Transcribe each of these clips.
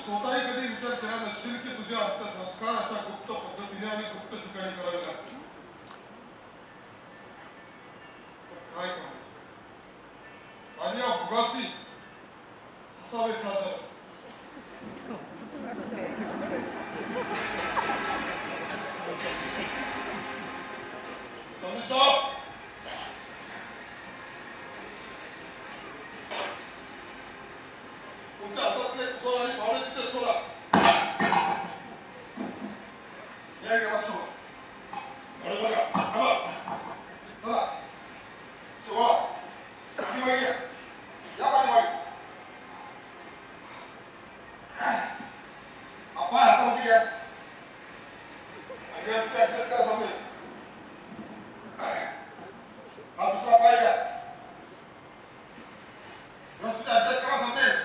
स्वतःही कधी विचार केला नसशील की तुझे अंत्यसंस्कार अशा गुप्त पद्धतीने आणि गुप्त ठिकाणी करावे लागतील. काय करावे आणि या भुगासी असावे सादर. समजतो तुमच्या हातातले दोन आणि भावडे तिथे सोडा. या गेला सोडा. बघा थांबा. चला शिवा मागे या पाठीमागे. आपल्या हातामध्ये घ्या. ऍडजस्ट करा सामनेस. हा दुसरा पाय घ्या. व्यवस्थित ऍडजस्ट करा सामनेस.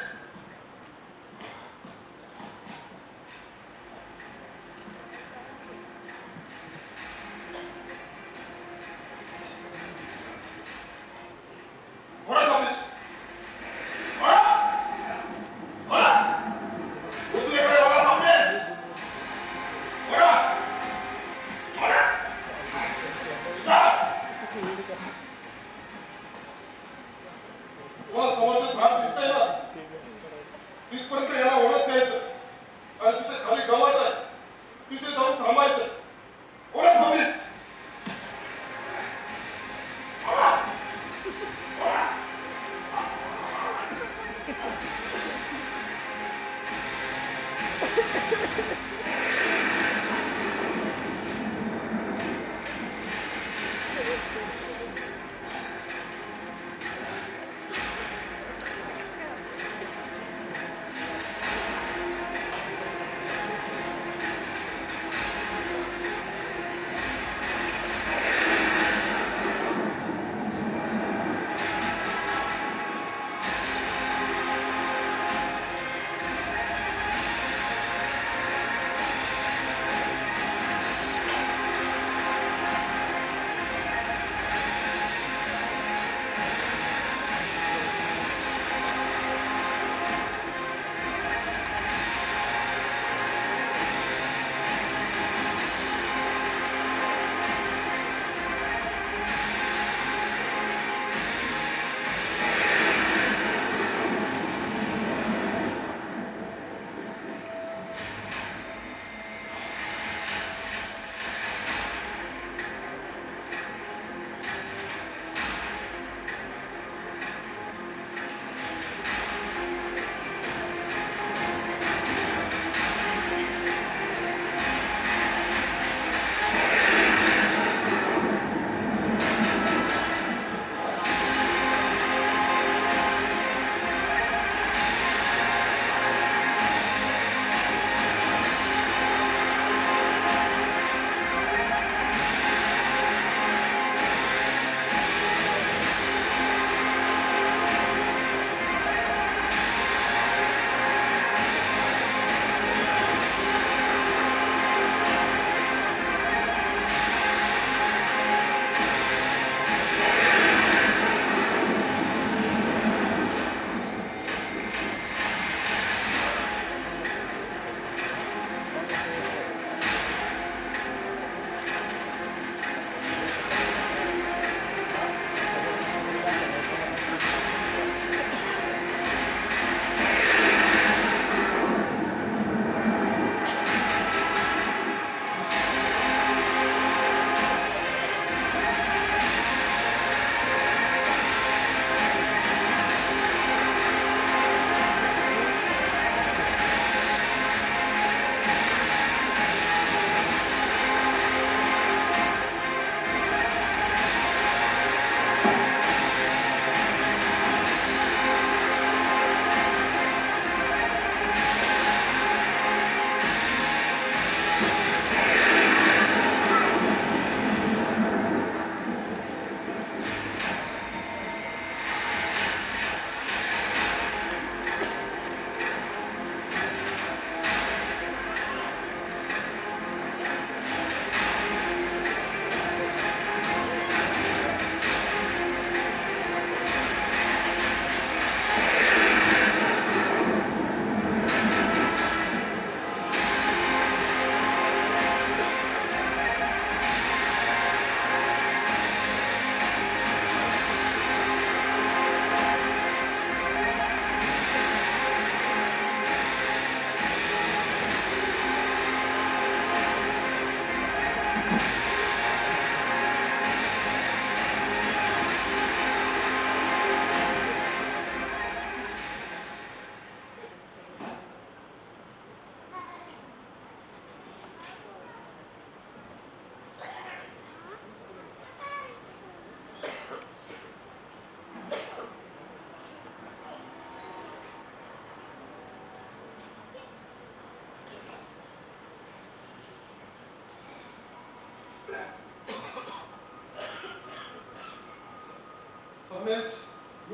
तिथपर्यंत याला ओढत न्यायचं आणि तिथे खाली गवत आहे तिथे जाऊन थांबायचं. ओढत थांबलीस.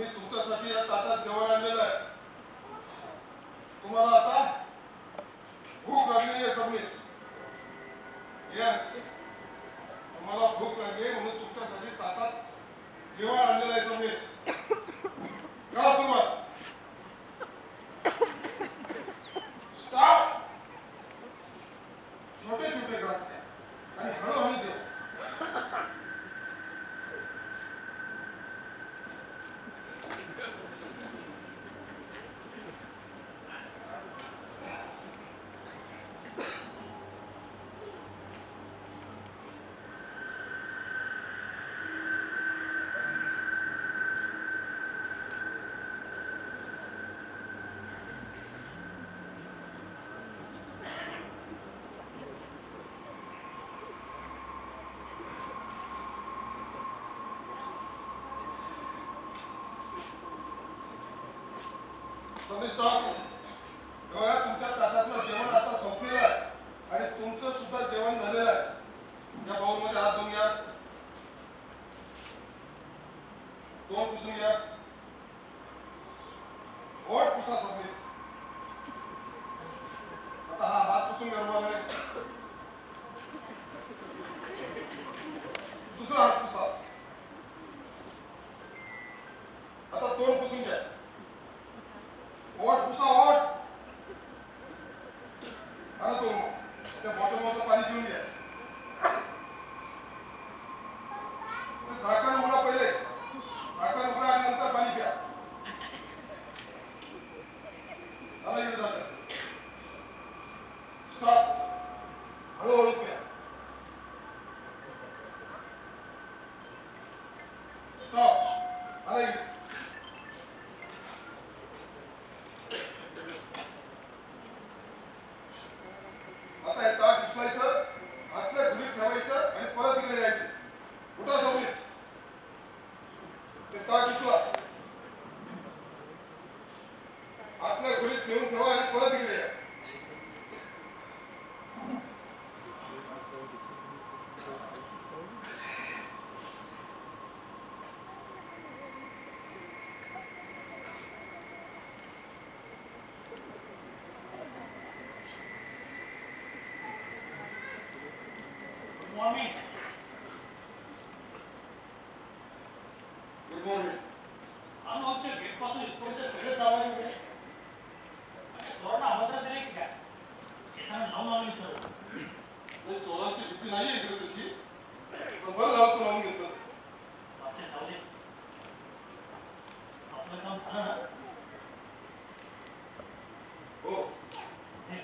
मी तुमच्यासाठी या ताटात जेवण आणलेलं आहे. तुम्हाला आता भूक लागलेली आहे सबनीस. येस, तुम्हाला भूक लागली म्हणून तुमच्यासाठी ताटात जेवण आणलेलं आहे सबनीस. करा सुरुवात. स्टॉप. छोटे छोटे घास घ्या आणि हळूहळू जेवा. सबनीस स्टॉप. बघा, तुमच्या ताटातलं जेवण आता संपलेलं आहे आणि तुमचं सुद्धा जेवण झालेलं आहे. या बाउलमध्ये हात धुवून घ्या. तोंड पुसून घ्या. ओठ पुसा सबनीस. आता हा हात पुसून घ्या रुमालाने. दुसरा हात पुसा. आता तोंड पुसून घ्या. ओठ पुसा, ओठ. आणि तो त्या बॉटलमधलं पाणी पिऊन घ्या. ते झाकण उघडा पहिले. झाकण उघडा आणि नंतर पाणी प्या. आता इकडे झाकण. स्टॉप. हळूहळू प्या. स्टॉप. आता इकडे. आता हे ताट उचलायचं, हातल्या खोलीत ठेवायचं आणि परत इकडे यायचं. उठा सबनीस. ते ताट उचला, हातल्या खोलीत नेऊन ठेवा आणि परत इकडे या. मॉर्निंग. Good morning. आम्ही आमच्या गेटपासून इथपर्यंत सगळे दरवाजे उघडे. चोरांना आमंत्रण दिले की काय? येताना लावून आलो मी सर्व. नाही, चोरांची भीती नाहीये इकडे तशी, पण बरं झालं तू लावून घेतलं. बादशाह जाऊ दे. आपलं काम झालं ना? हो. हे.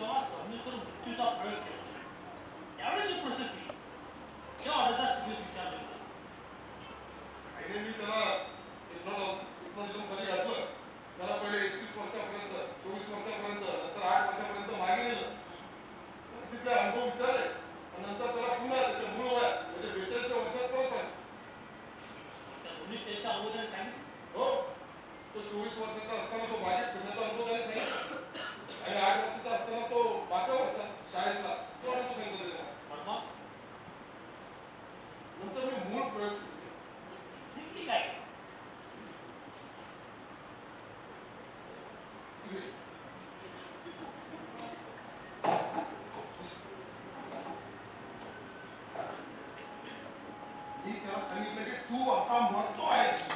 जेव्हा सबनीसवर मृत्यूचा प्रयोग केला त्यावेळेस जी प्रोसेस केली त्या ऑर्डरचा सिरियस विचार केला. आईने मी त्याला हिप्नोटिझम खाली घातलं. त्याला पहिले 21 वर्षापर्यंत, 24 वर्षापर्यंत, नंतर 8 वर्षापर्यंत मागे नेलं. तिथले अनुभव विचारले आणि नंतर त्याला पुन्हा त्याच्या मूळ वयात म्हणजे 42 वर्षात परत आले. त्या दोन्ही स्टेजच्या अनुभव त्याने सांगितलं. हो, तो 24 वर्षाचा असताना तो बागेत फिरण्याचा अनुभव त्याने सांगितला आणि 8 वर्षाचा असताना तो बागावरचा शाळेतला तो अनुभव सांगितला त्याने. पण मग नंतर मी मूळ प्रयोग सुरू केला. सिम्पली काय केलं? इकडे. मी त्याला सांगितलं की तू आता मरतो आहेस.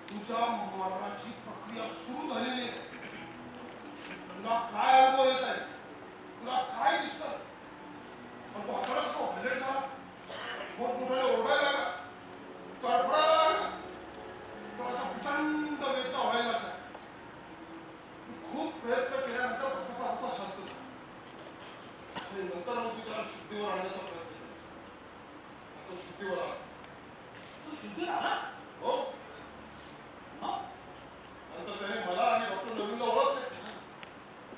तुझ्या मरणाची प्रक्रिया सुरू झालेली आहे. तुला काय अनुभव येत आहे, तुला काय दिसतं, पण तो अचानक असं व्हायलेंट झाला, मोठमोठ्याने ओरडायला लागला, तडफडायला लागला, तो असा प्रचंड वेदना व्हायला लागला. खूप प्रयत्न केल्यानंतर कसा कसा शांत झाला आणि नंतर मग मी त्याला शुद्धीवर आणण्याचा प्रयत्न केला. तो शुद्धीवर आला. तू शुद्ध आला. हो, मग नंतर त्याने मला आणि डॉक्टर नवीनला ओळखले.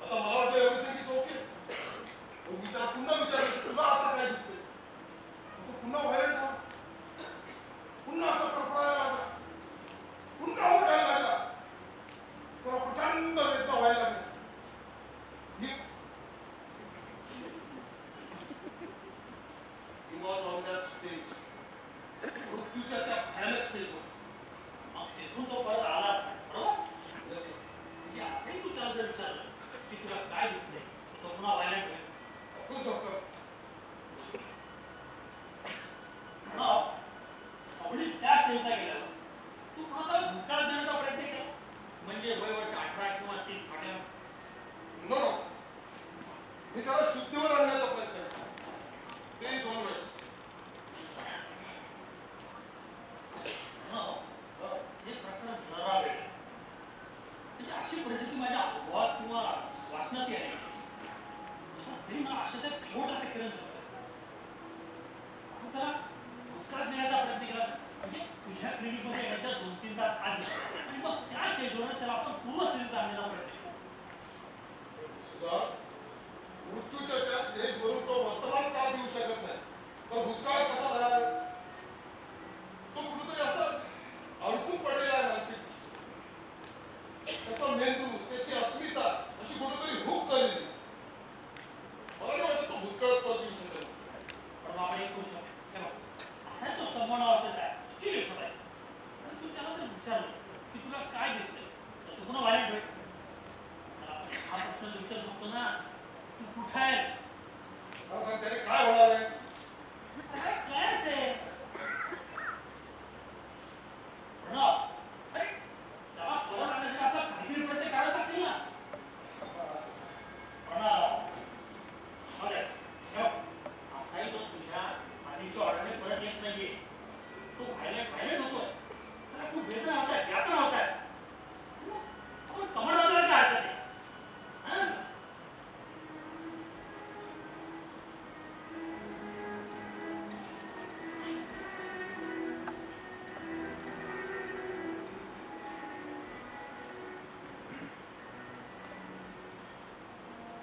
आता मला वाटलं एव्हरीथिंग इज ओके. मी त्याला पुन्हा विचारलं की तुला आता काय दिसतंय. तो पुन्हा व्हायलेंट झाला, पुन्हा असं तडफडायला लागला, पुन्हा ओरडायला लागला, त्याला प्रचंड वेदना व्हायला लागली. He was on that stage. मृत्यूच्या त्या भयानक स्टेजवर. मग तिथून तो परत आलाच नाही, बरोबर? Yes, sir. म्हणजे आताही तू त्याला जर विचारलं की तुला काय दिसतंय, तो पुन्हा व्हायलेंट होईल. तूच डॉक्टर. मग सवडीच त्या स्टेजला गेल्यावर तू पुन्हा त्याला भूतकाळ देण्याचा प्रयत्न केला, म्हणजे वय वर्ष 18 किंवा 30 वाटेल. नो नो, मी त्याला शुद्धीवर आणण्याचा प्रयत्न केला. ते 2 वेळेस. हे प्रकरण जरा वेगळं. म्हणजे अशी परिस्थिती माझ्या अनुभवात किंवा वाचनात आली तरी मला अशाच एक छोटासा किरण दिसतोय. आपण त्याला भूतकाळात नेण्याचा प्रयत्न केला म्हणजे तुझ्या क्लिनिकमध्ये येण्याच्या 2-3 तास आधी आणि मग त्या स्टेजवर त्याला आपण पूर्वस्थितीत आणण्याचा प्रयत्न केला. सुजा, मृत्यूच्या त्या स्टेजवरून तो वर्तमान काळ देऊ शकत नाही, तर भूतकाळ कसा झाला? तो कुठेतरी असं अडकून पडलेला आहे मानसिक दृष्टीने. त्याचा मेंदू, त्याची अस्मिता अशी कुठेतरी हुक झालेली. मला नाही वाटत तो भूतकाळात परत येऊ शकेल. पण मग आपण एक गोष्ट हे बघ, असा तो संबंध असेल काय स्टील एखादायचं. आणि तू त्याला जर विचारलं की तुला काय दिसतंय तर तू पुन्हा व्हायलेंट होईल. त्याला आपण हा प्रश्न विचारू शकतो ना, तू कुठं आहेस? मला सांग त्याने काय होणार आहे? काय क्लास आहे प्रणव? अरे तेव्हा परत आणण्यासाठी आपला काहीतरी प्रयत्न करावे लागतील ना. प्रणव अरे असाही तो तुझ्या आधीच्या ऑर्डरने परत येत नाहीये. तो व्हायलेंट होतोय, त्याला खूप वेदना होत आहेत, यातना होत आहेत. आपण कमर बांधायला काय हरकत आहे? हा?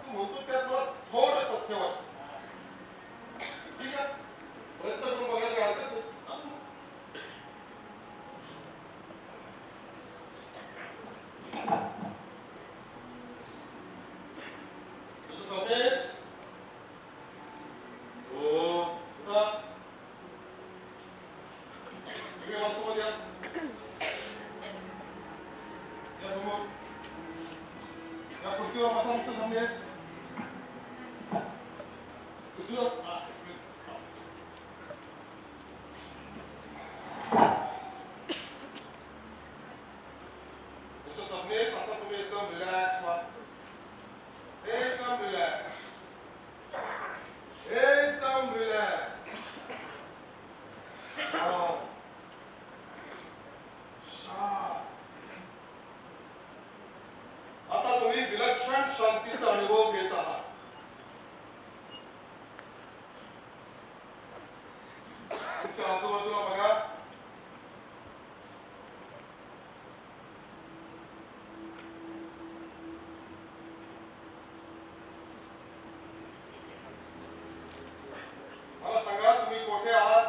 तू म्हणतो त्यात मला थोडं तथ्य वाटतं. ठीक आहे, प्रयत्न करून बघायला काय हरकत नाही. Mr. Swadesh. उठा. तुम्ही माझ्यासोबत या. या समोर. या खुर्चीवर बसा Mr. Swadesh. उचलू. Mr. Swadesh, आता तुम्ही एकदम रिलॅक्स व्हा. एकदम रिलॅक्स. एकदम रिलॅक्स. शांत. आता तुम्ही विलक्षण शांतीचा अनुभव घेत आहात. आजूबाजूला बघा. मला सांगा तुम्ही कोठे आहात?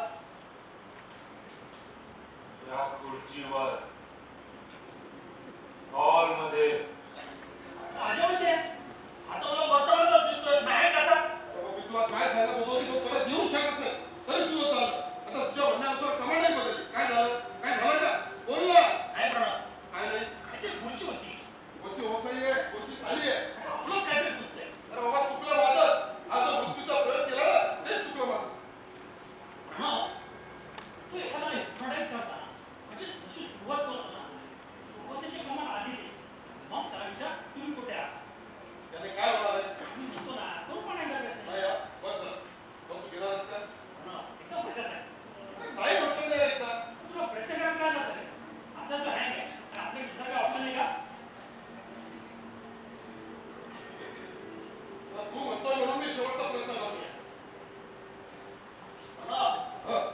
या खुर्चीवर हॉलमध्ये. माझ्यावरती आहे. आता मला वर्तमानात दिसतोय नाही कसा अरे मी तुला काय सांगत होतो की तो परत येऊ शकत नाही, तरी तुझं चाललं. आता तुझ्या म्हणण्यानुसार कमांड नाही बदलली. काय झालं? काय झालं का? बोल ना. नाही प्रणव काय नाही? काहीतरी खुर्ची होती कोची होत नाहीये, कोची झाली आहे. आपलंच काहीतरी चुकतंय. अरे बाबा चुकलं माझंच. हा जो मृत्यूचा प्रयोग केला ना, तेच चुकलं माझं. प्रणव तू एखादा hypnotize करताना म्हणजे जशी सुरुवात करतो ना सुरुवातीची कमाल आधी दे मग त्याला विचार तुम्ही कुठे आहात. त्याने काय होणार आहे? मी म्हणतो ना कोण पण ऐकत नाही. नाही यार, बस चल. मग तू घेणारस का? प्रणव एकदम मजाच आहे. अरे नाही म्हटलं नाही एकदा. तुला प्रयत्न करायला काय जातं रे? असं तर आहे काय आणि आपले दुसरा काय ऑप्शन आहे का? तू म्हणतोय म्हणून मी शेवटचा प्रयत्न करतोय. प्रणव हं.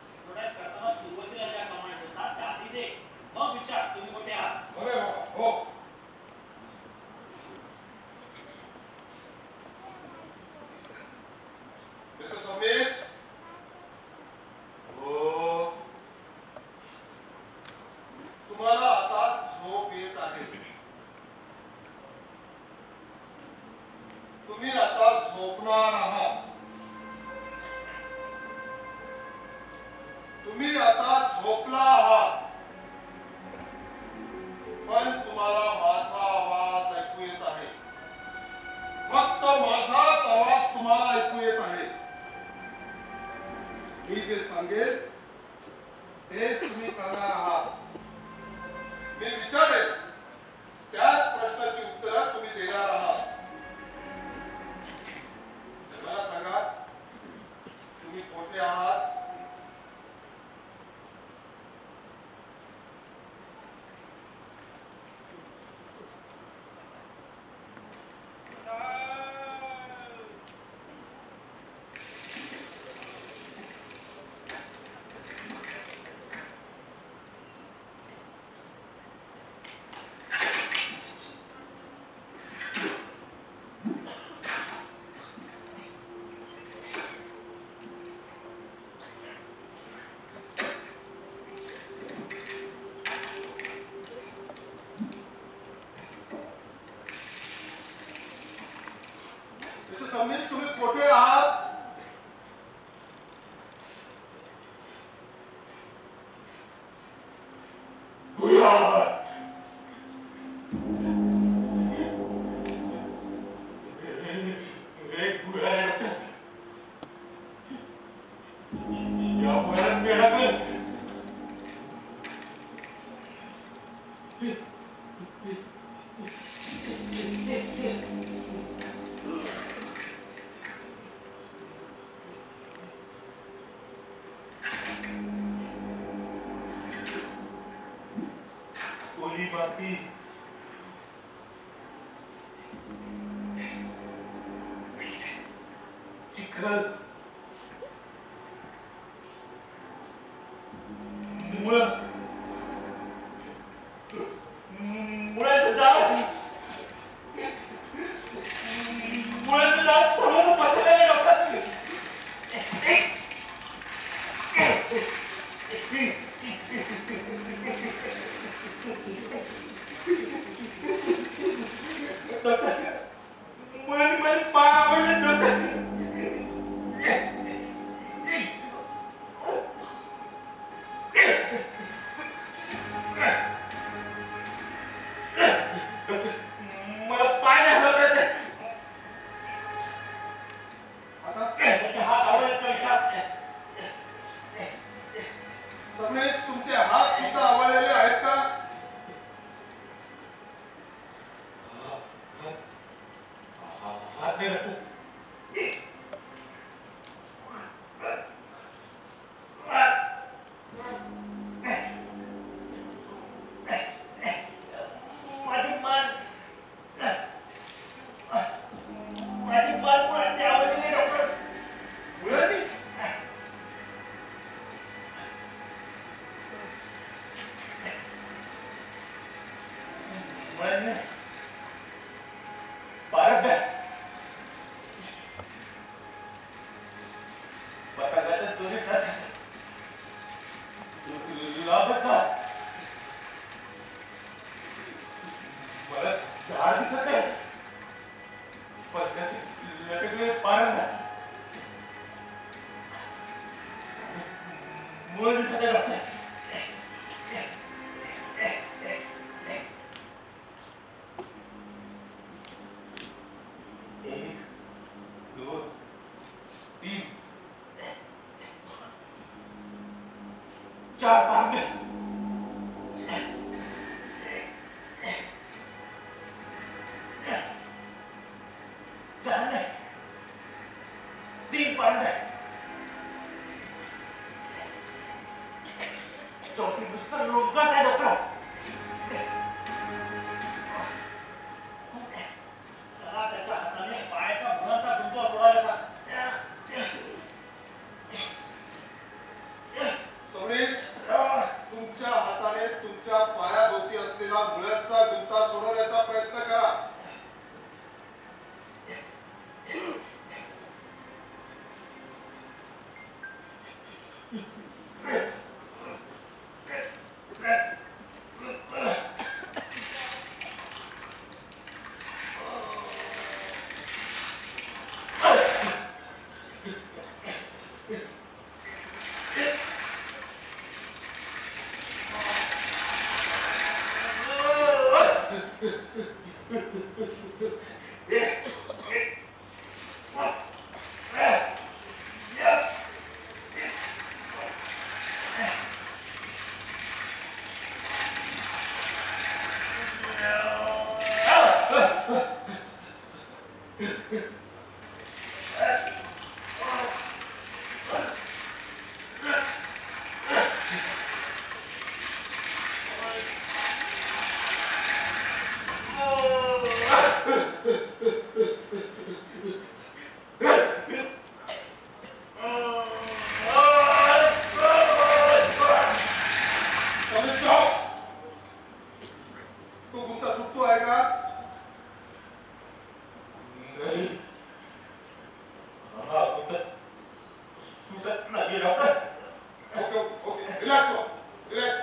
hypnotize करताना सुरुवातीला ज्या कमांड होतात त्या आधी दे मग विचार तुम्ही कुठे आहात. अरे बाबा, हो. मिस्टर सबनीस, हो. तुम्हाला आता झोप येत आहे. तुम्ही आता झोपणार आहात. तुम्ही आता झोपला आहात. पण तुम्हाला माझा आवाज ऐकू येत आहे. फक्त माझाच आवाज तुम्हाला ऐकू येत आहे. मी जे सांगेल तेच तुम्ही करणार आहात. मी विचारेल त्याच प्रश्नाची उत्तरं तुम्ही देणार आहात. मला सांगा तुम्ही कोठे आहात? मिस्टर सबनीस, तुम्ही कोठे आहात? भुयार. एक भुयार आहे डॉक्टर. या भुयारात मी अडकलोय. कोली माती, चिखल, मुळं, मुळाचं झाड, मुळाचं झाड समोर बसलेलं आहे डॉक्टर. मुळाने माझे पाय आवडले डॉक्टर. मला पाय नाही हलवता येत. आता त्याचे हात आवडत का विचार. सबनीस, तुमचे हात सुद्धा आवळलेले आहेत का? हात नाही डॉक्टर. माझी मान, माझी मान मुळाने आवडली नाही डॉक्टर. मुळाने? 4 पांडे. चार 3 पांडे. चौथी नुसतं लोकं आहे डोकं. त्याला त्याच्या हाताने पायाच्या भुराचा गुंता सोडायला सांग. सबनीस, तुमच्या हाताने तुमच्या पायाभोवती असलेला मुळ्यांचा गुंता सोडवण्याचा प्रयत्न करा. सबनीस, stop. तो गुंता सुटतो आहे का? नाही. हा कुठं सुटत नाही डॉक्टर. ओके ओके, रिलॅक्स व्हा, रिलॅक्स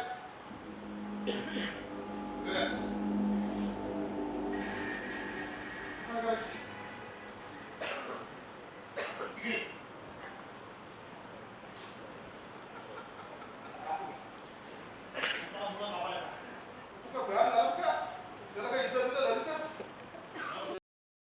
रिलॅक्स. काय करायचं?